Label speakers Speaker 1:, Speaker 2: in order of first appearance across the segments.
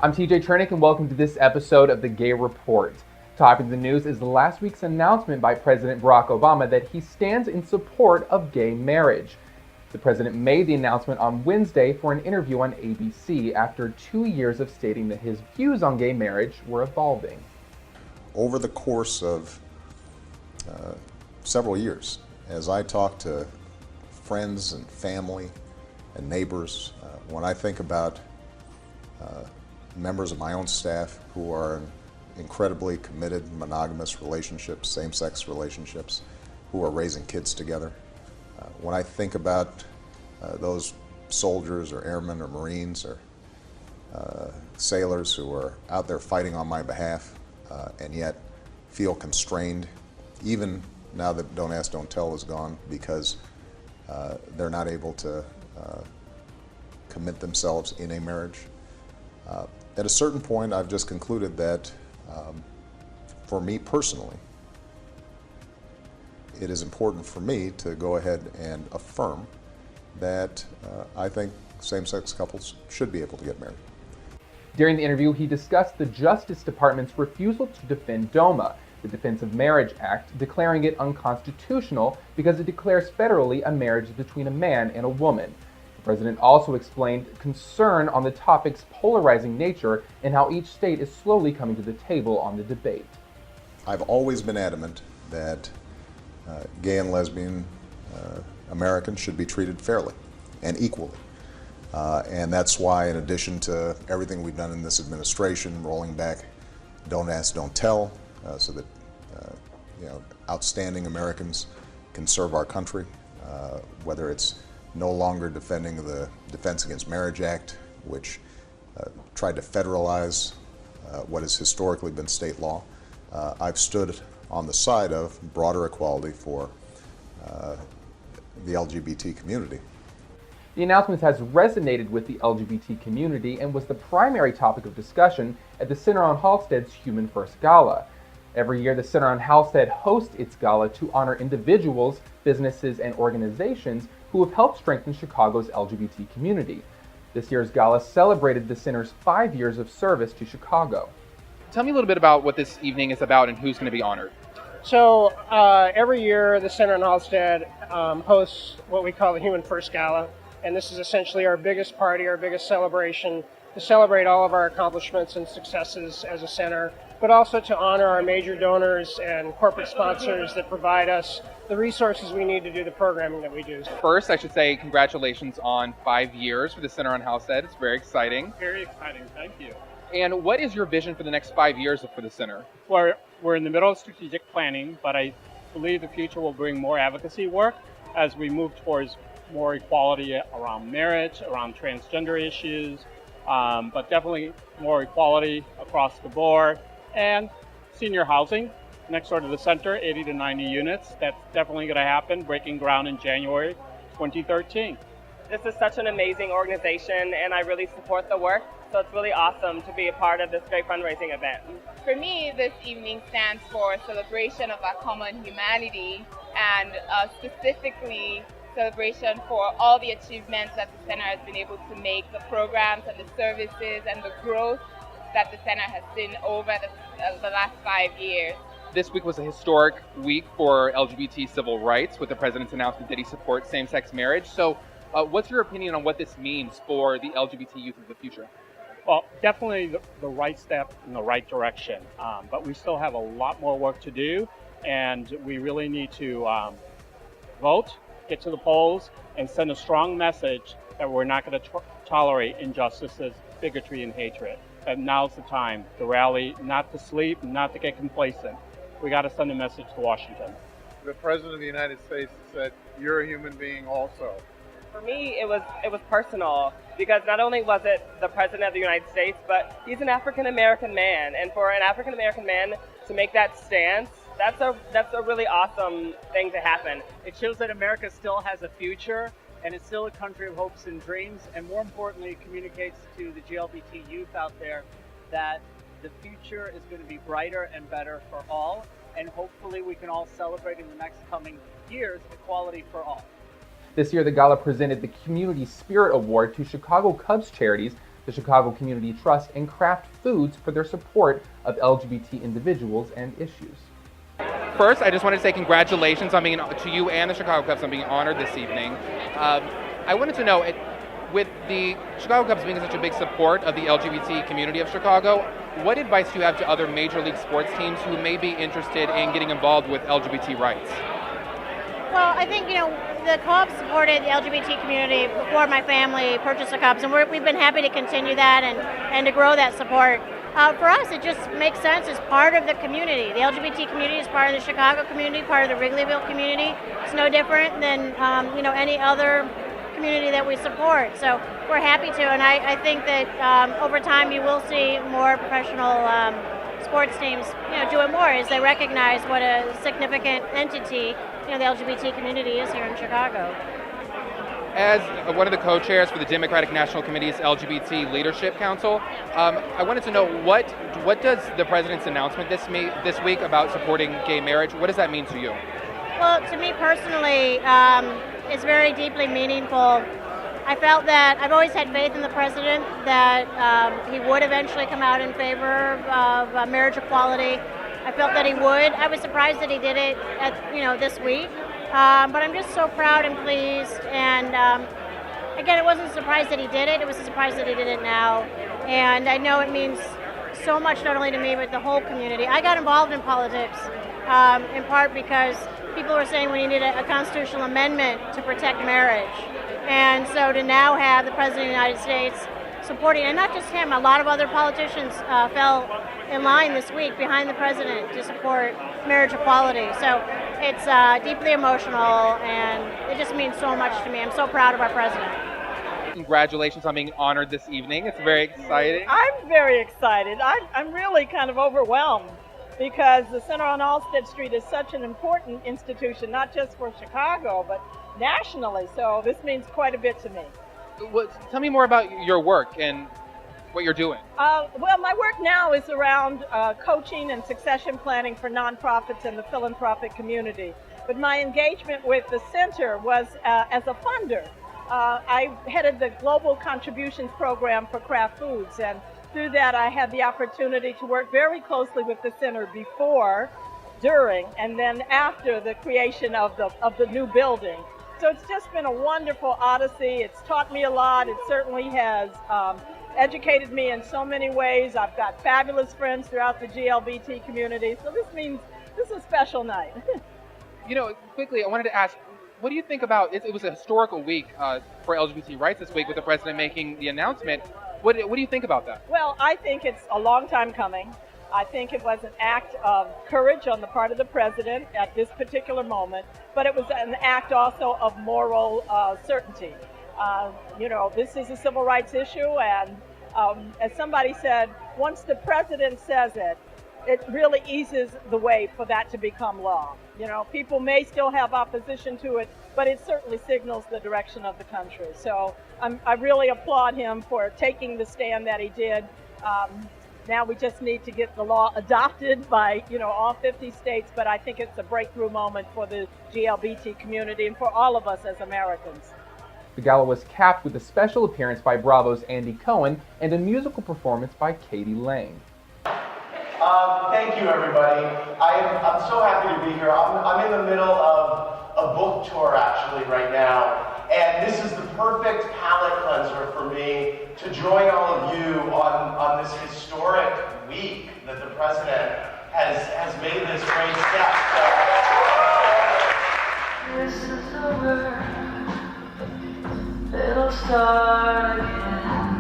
Speaker 1: I'm TJ Chernick, and welcome to this episode of the Gay Report. Topping the news is last week's announcement by President Barack Obama that he stands in support of gay marriage. The president made the announcement on Wednesday for an interview on ABC after 2 years of stating that his views on gay marriage were evolving.
Speaker 2: Over the course of several years, as I talk to friends and family and neighbors, when I think about members of my own staff who are in incredibly committed monogamous relationships, same-sex relationships, who are raising kids together. When I think about those soldiers or airmen or Marines or sailors who are out there fighting on my behalf and yet feel constrained, even now that Don't Ask, Don't Tell is gone, because they're not able to commit themselves in a marriage. At a certain point, I've just concluded that for me personally, it is important for me to go ahead and affirm that I think same-sex couples should be able to get married.
Speaker 1: During the interview, he discussed the Justice Department's refusal to defend DOMA, the Defense of Marriage Act, declaring it unconstitutional because it declares federally a marriage between a man and a woman. The president also explained concern on the topic's polarizing nature and how each state is slowly coming to the table on the debate.
Speaker 2: I've always been adamant that gay and lesbian Americans should be treated fairly and equally. And that's why, in addition to everything we've done in this administration, rolling back Don't Ask, Don't Tell, so that outstanding Americans can serve our country, whether it's no longer defending the Defense Against Marriage Act, which tried to federalize what has historically been state law. I've stood on the side of broader equality for the LGBT community.
Speaker 1: The announcement has resonated with the LGBT community and was the primary topic of discussion at the Center on Halsted's Human First Gala. Every year, the Center on Halsted hosts its gala to honor individuals, businesses, and organizations who have helped strengthen Chicago's LGBT community. This year's gala celebrated the center's 5 years of service to Chicago. Tell me a little bit about what this evening is about and who's going to be honored.
Speaker 3: So every year the Center on Halsted hosts what we call the Human First Gala, and this is essentially our biggest party, our biggest celebration, to celebrate all of our accomplishments and successes as a center, but also to honor our major donors and corporate sponsors that provide us the resources we need to do the programming that we do.
Speaker 1: First, I should say congratulations on 5 years for the Center on Halsted. It's very exciting.
Speaker 4: Very exciting, thank you.
Speaker 1: And what is your vision for the next 5 years for the center?
Speaker 4: We're in the middle of strategic planning, but I believe the future will bring more advocacy work as we move towards more equality around marriage, around transgender issues, but definitely more equality across the board. And senior housing next door to the center, 80 to 90 units. That's definitely going to happen, breaking ground in January 2013.
Speaker 5: This is such an amazing organization, and I really support the work. So it's really awesome to be a part of this great fundraising event.
Speaker 6: For me, this evening stands for celebration of our common humanity and specifically celebration for all the achievements that the center has been able to make, the programs and the services and the growth that the center has seen over the last 5 years.
Speaker 1: This week was a historic week for LGBT civil rights with the president's announcement that he supports same-sex marriage. So what's your opinion on what this means for the LGBT youth of the future?
Speaker 4: Well, definitely the right step in the right direction, but we still have a lot more work to do, and we really need to vote, get to the polls, and send a strong message that we're not going to tolerate injustices, bigotry, and hatred. And now's the time to rally, not to sleep, not to get complacent. We got to send a message to Washington.
Speaker 7: The President of the United States said, "You're a human being also."
Speaker 5: For me, it was personal, because not only was it the President of the United States, but he's an African American man, and for an African American man to make that stance, that's a really awesome thing to happen.
Speaker 8: It shows that America still has a future, and it's still a country of hopes and dreams, and more importantly, it communicates to the LGBT youth out there that the future is going to be brighter and better for all, and hopefully we can all celebrate in the next coming years equality for all.
Speaker 1: This year, the gala presented the Community Spirit Award to Chicago Cubs charities the Chicago Community Trust, and Kraft Foods for their support of LGBT individuals and issues. First, I just want to say congratulations to you and the Chicago Cubs on being honored this evening. I wanted to know, with the Chicago Cubs being such a big support of the LGBT community of Chicago, what advice do you have to other major league sports teams who may be interested in getting involved with LGBT rights?
Speaker 9: Well, I think, the Cubs supported the LGBT community before my family purchased the Cubs, and we've been happy to continue that and to grow that support. For us, it just makes sense as part of the community. The LGBT community is part of the Chicago community, part of the Wrigleyville community. It's no different than, any other community that we support. So we're happy to, and I think that over time you will see more professional sports teams, doing more as they recognize what a significant entity, the LGBT community is here in Chicago.
Speaker 1: As one of the co-chairs for the Democratic National Committee's LGBT Leadership Council, I wanted to know what does the president's announcement this week about supporting gay marriage, what does that mean to you?
Speaker 9: Well, to me personally, it's very deeply meaningful. I felt that I've always had faith in the president that he would eventually come out in favor of marriage equality. I felt that he would. I was surprised that he did it this week. But I'm just so proud and pleased. And again, it wasn't a surprise that he did it. It was a surprise that he did it now. And I know it means so much, not only to me, but the whole community. I got involved in politics in part because people were saying we needed a constitutional amendment to protect marriage. And so to now have the President of the United States supporting, and not just him, a lot of other politicians fell in line this week behind the president to support marriage equality. So it's deeply emotional, and it just means so much to me. I'm so proud of our president.
Speaker 1: Congratulations on being honored this evening. It's very exciting.
Speaker 10: I'm very excited. I'm really kind of overwhelmed because the Center on Halsted Street is such an important institution, not just for Chicago, but nationally. So this means quite a bit to me.
Speaker 1: Well, tell me more about your work and what you're doing.
Speaker 10: Well, my work now is around coaching and succession planning for nonprofits and the philanthropic community. But my engagement with the center was as a funder. I headed the Global Contributions Program for Kraft Foods, and through that I had the opportunity to work very closely with the center before, during, and then after the creation of the new building. So it's just been a wonderful odyssey. It's taught me a lot. It certainly has educated me in so many ways. I've got fabulous friends throughout the GLBT community. So this means this is a special night.
Speaker 1: Quickly, I wanted to ask, what do you think about, it was a historical week for LGBT rights this week with the president making the announcement. What do you think about that?
Speaker 10: Well, I think it's a long time coming. I think it was an act of courage on the part of the president at this particular moment, but it was an act also of moral certainty. This is a civil rights issue, and as somebody said, once the president says it, it really eases the way for that to become law. People may still have opposition to it, but it certainly signals the direction of the country. So I really applaud him for taking the stand that he did. Now we just need to get the law adopted by, all 50 states, but I think it's a breakthrough moment for the GLBT community and for all of us as Americans.
Speaker 1: The gala was capped with a special appearance by Bravo's Andy Cohen and a musical performance by KD.Lang.
Speaker 11: Thank you, everybody. I'm so happy to be here. I'm in the middle of a book tour, actually, right now. And this is the perfect palate cleanser for me to join all of you on this historic week that the president has made this great step.
Speaker 12: This is over. It'll start again.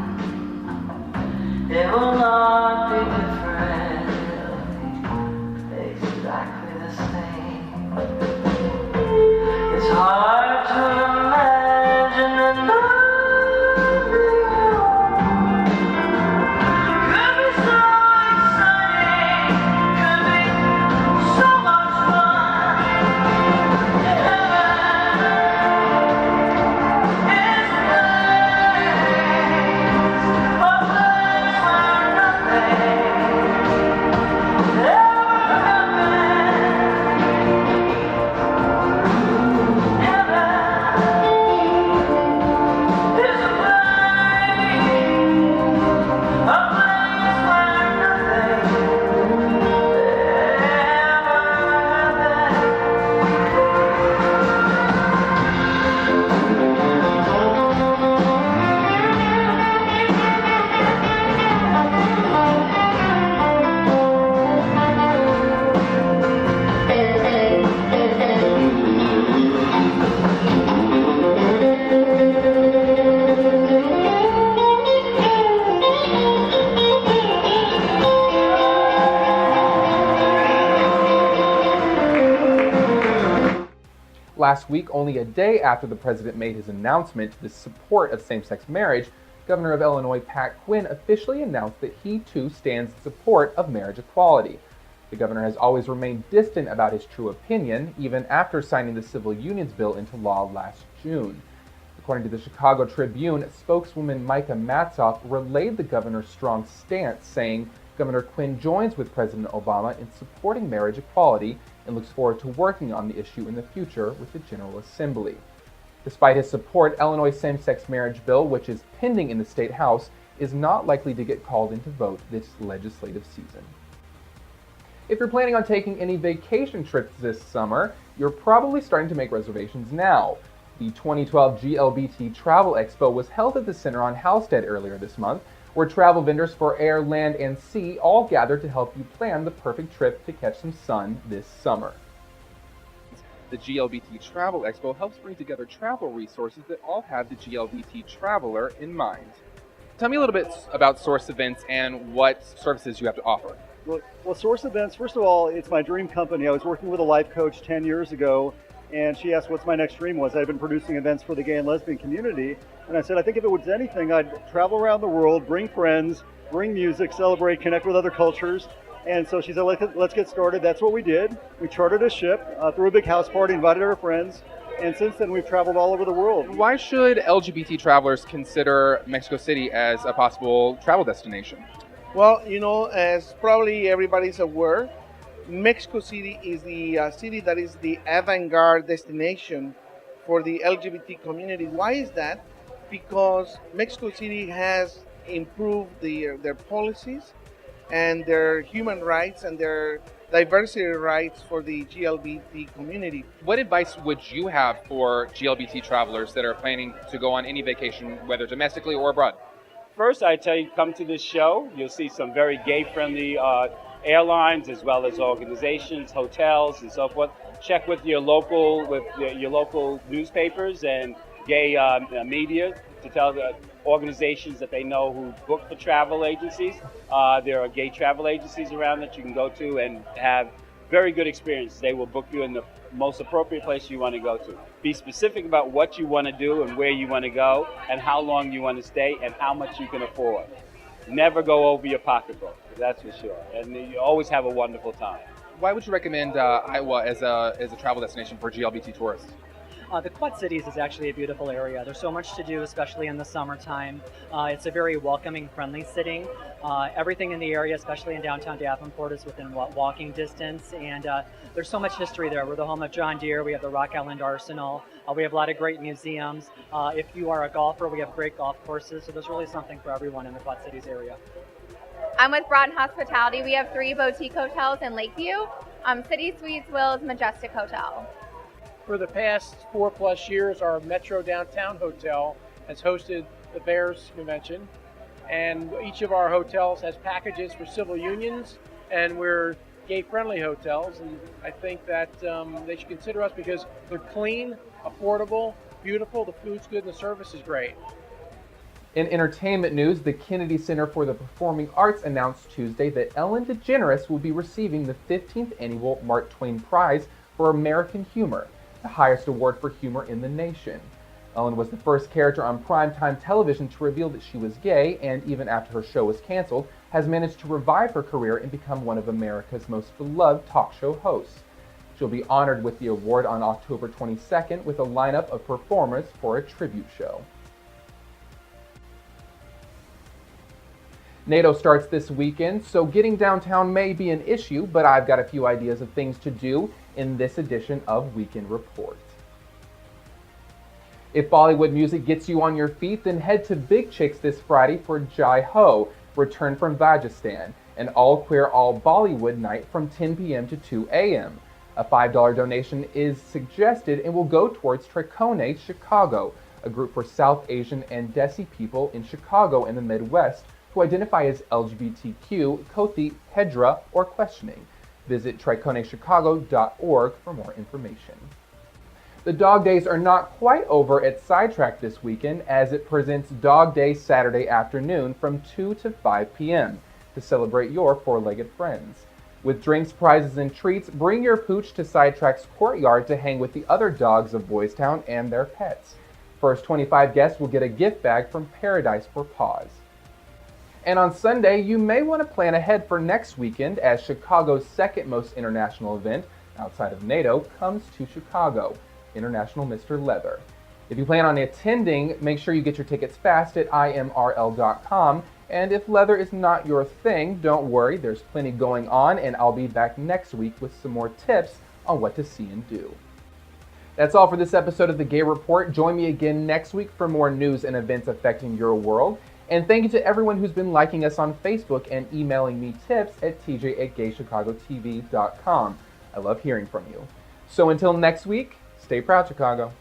Speaker 12: It will not be different. Exactly the same. It's hard to imagine another could be so exciting, could be so much
Speaker 1: Last week, only a day after the president made his announcement to the support of same-sex marriage, Governor of Illinois Pat Quinn officially announced that he too stands in support of marriage equality. The governor has always remained distant about his true opinion, even after signing the civil unions bill into law last June. According to the Chicago Tribune, spokeswoman Micah Matzoff relayed the governor's strong stance, saying Governor Quinn joins with President Obama in supporting marriage equality and looks forward to working on the issue in the future with the General Assembly. Despite his support, Illinois' same-sex marriage bill, which is pending in the state house, is not likely to get called into vote this legislative season. If you're planning on taking any vacation trips this summer, you're probably starting to make reservations now. The 2012 GLBT Travel Expo was held at the Center on Halsted earlier this month, where travel vendors for air, land, and sea all gathered to help you plan the perfect trip to catch some sun this summer. The GLBT Travel Expo helps bring together travel resources that all have the GLBT traveler in mind. Tell me a little bit about Source Events and what services you have to offer.
Speaker 13: Well, Source Events, first of all, it's my dream company. I was working with a life coach 10 years ago, and she asked what's my next dream was. I've been producing events for the gay and lesbian community, and I said, I think if it was anything, I'd travel around the world, bring friends, bring music, celebrate, connect with other cultures. And so she said, let's get started. That's what we did. We chartered a ship, threw a big house party, invited our friends, and since then we've traveled all over the world.
Speaker 1: Why should LGBT travelers consider Mexico City as a possible travel destination?
Speaker 14: Well, you know, as probably everybody's aware, Mexico City is the city that is the avant-garde destination for the LGBT community. Why is that? Because Mexico City has improved their policies and their human rights and their diversity rights for the GLBT community.
Speaker 1: What advice would you have for GLBT travelers that are planning to go on any vacation, whether domestically or abroad?
Speaker 15: First, I tell you, come to this show. You'll see some very gay-friendly airlines, as well as organizations, hotels, and so forth. Check with your local newspapers and gay media to tell the organizations that they know who book for travel agencies. There are gay travel agencies around that you can go to and have very good experience. They will book you in the most appropriate place you want to go to. Be specific about what you want to do and where you want to go and how long you want to stay and how much you can afford. Never go over your pocketbook, that's for sure. And you always have a wonderful time.
Speaker 1: Why would you recommend Iowa as a travel destination for GLBT tourists?
Speaker 16: The Quad Cities is actually a beautiful area. There's so much to do, especially in the summertime. It's a very welcoming, friendly city. Everything in the area, especially in downtown Davenport, is within walking distance. And there's so much history there. We're the home of John Deere. We have the Rock Island Arsenal. We have a lot of great museums. If you are a golfer, we have great golf courses. So there's really something for everyone in the Quad Cities area.
Speaker 17: I'm with Broughton Hospitality. We have 3 boutique hotels in Lakeview, City Suites, Wills, Majestic Hotel.
Speaker 3: For the past 4+ years, our Metro Downtown Hotel has hosted the Bears Convention, and each of our hotels has packages for civil unions, and we're gay-friendly hotels, and I think that they should consider us because they're clean, affordable, beautiful, the food's good, and the service is great.
Speaker 1: In entertainment news, the Kennedy Center for the Performing Arts announced Tuesday that Ellen DeGeneres will be receiving the 15th annual Mark Twain Prize for American Humor, the highest award for humor in the nation. Ellen was the first character on primetime television to reveal that she was gay, and even after her show was canceled, has managed to revive her career and become one of America's most beloved talk show hosts. She'll be honored with the award on October 22nd with a lineup of performers for a tribute show. NATO starts this weekend, so getting downtown may be an issue, but I've got a few ideas of things to do in this edition of Weekend Report. If Bollywood music gets you on your feet, then head to Big Chicks this Friday for Jai Ho, Return from Rajasthan, an all-queer, all-Bollywood night from 10 p.m. to 2 a.m. A $5 donation is suggested and will go towards Tricone Chicago, a group for South Asian and Desi people in Chicago and the Midwest who identify as LGBTQ, Kothi, Hedra, or questioning. Visit triconechicago.org for more information. The Dog Days are not quite over at Sidetrack this weekend, as it presents Dog Day Saturday afternoon from 2 to 5 p.m. to celebrate your four-legged friends. With drinks, prizes, and treats, bring your pooch to Sidetrack's courtyard to hang with the other dogs of Boys Town and their pets. First 25 guests will get a gift bag from Paradise for Paws. And on Sunday, you may want to plan ahead for next weekend as Chicago's second most international event, outside of NATO, comes to Chicago, International Mr. Leather. If you plan on attending, make sure you get your tickets fast at imrl.com. And if leather is not your thing, don't worry, there's plenty going on, and I'll be back next week with some more tips on what to see and do. That's all for this episode of The Gay Report. Join me again next week for more news and events affecting your world. And thank you to everyone who's been liking us on Facebook and emailing me tips at tj@gaychicagotv.com. I love hearing from you. So until next week, stay proud, Chicago.